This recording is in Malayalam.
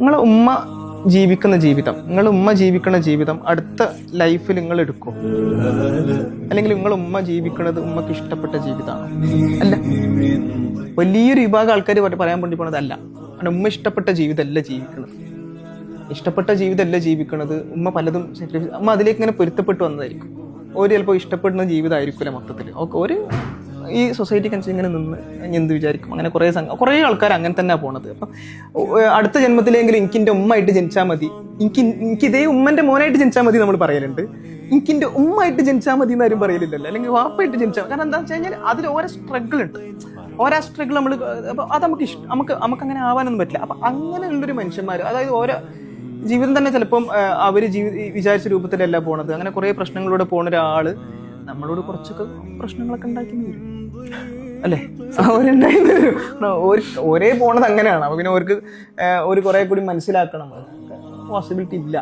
നിങ്ങളെ ഉമ്മ ജീവിക്കുന്ന ജീവിതം, നിങ്ങളുടെ ഉമ്മ ജീവിക്കുന്ന ജീവിതം അടുത്ത ലൈഫിൽ നിങ്ങൾ എടുക്കും, അല്ലെങ്കിൽ നിങ്ങളുടെ ഉമ്മ ജീവിക്കുന്നത് ഉമ്മക്ക് ഇഷ്ടപ്പെട്ട ജീവിതമാണ്? അല്ല. വലിയൊരു വിഭാഗം ആൾക്കാർ പറയാൻ വേണ്ടി പോണതല്ല. കാരണം ഉമ്മ ഇഷ്ടപ്പെട്ട ജീവിതമല്ല ജീവിക്കുന്നത്. ഇഷ്ടപ്പെട്ട ജീവിതമല്ല ജീവിക്കുന്നത്. ഉമ്മ പലതും ഉമ്മ അതിലേക്ക് ഇങ്ങനെ പൊരുത്തപ്പെട്ട് വന്നതായിരിക്കും. ഒരു ചിലപ്പോൾ ഇഷ്ടപ്പെടുന്ന ജീവിതമായിരിക്കില്ല മൊത്തത്തിൽ. ഒരു ഈ സൊസൈറ്റിക്ക് അനുസരിച്ച് ഇങ്ങനെ നിന്ന് എന്ത് വിചാരിക്കും, അങ്ങനെ കുറേ ആൾക്കാർ അങ്ങനെ തന്നെയാണ് പോണത്. അപ്പം അടുത്ത ജന്മത്തിലെങ്കിലും എനിക്കിൻ്റെ ഉമ്മയായിട്ട് ജനിച്ചാൽ മതി, എനിക്ക് ഇതേ ഉമ്മൻ്റെ മോനായിട്ട് ജനിച്ചാൽ മതി നമ്മൾ പറയലുണ്ട്. എനിക്കിൻ്റെ ഉമ്മയായിട്ട് ജനിച്ചാൽ മതി എന്നാരും പറയലില്ലല്ലോ, അല്ലെങ്കിൽ വാപ്പായിട്ട് ജനിച്ചാൽ. കാരണം എന്താ വെച്ച് കഴിഞ്ഞാൽ അതിൽ ഓരോ സ്ട്രഗിൾ ഉണ്ട്. ഓരോ സ്ട്രഗിൾ നമ്മൾ, അപ്പോൾ അത് നമുക്ക് അങ്ങനെ ആവാനൊന്നും പറ്റില്ല. അപ്പം അങ്ങനെയുള്ളൊരു മനുഷ്യന്മാർ, അതായത് ഓരോ ജീവിതം തന്നെ ചിലപ്പം അവർ വിചാരിച്ച രൂപത്തിലല്ല പോണത്. അങ്ങനെ കുറേ പ്രശ്നങ്ങളിലൂടെ പോണ ഒരാൾ നമ്മളോട് കുറച്ചൊക്കെ പ്രശ്നങ്ങളൊക്കെ ഉണ്ടാക്കി വരും അല്ലേ? അവരുണ്ടായി വരും. ഒരേ പോണത് അങ്ങനെയാണ്. അപ്പൊ പിന്നെ അവർക്ക് ഒരു കുറെ കൂടി മനസ്സിലാക്കണം. പോസിബിലിറ്റി ഇല്ല.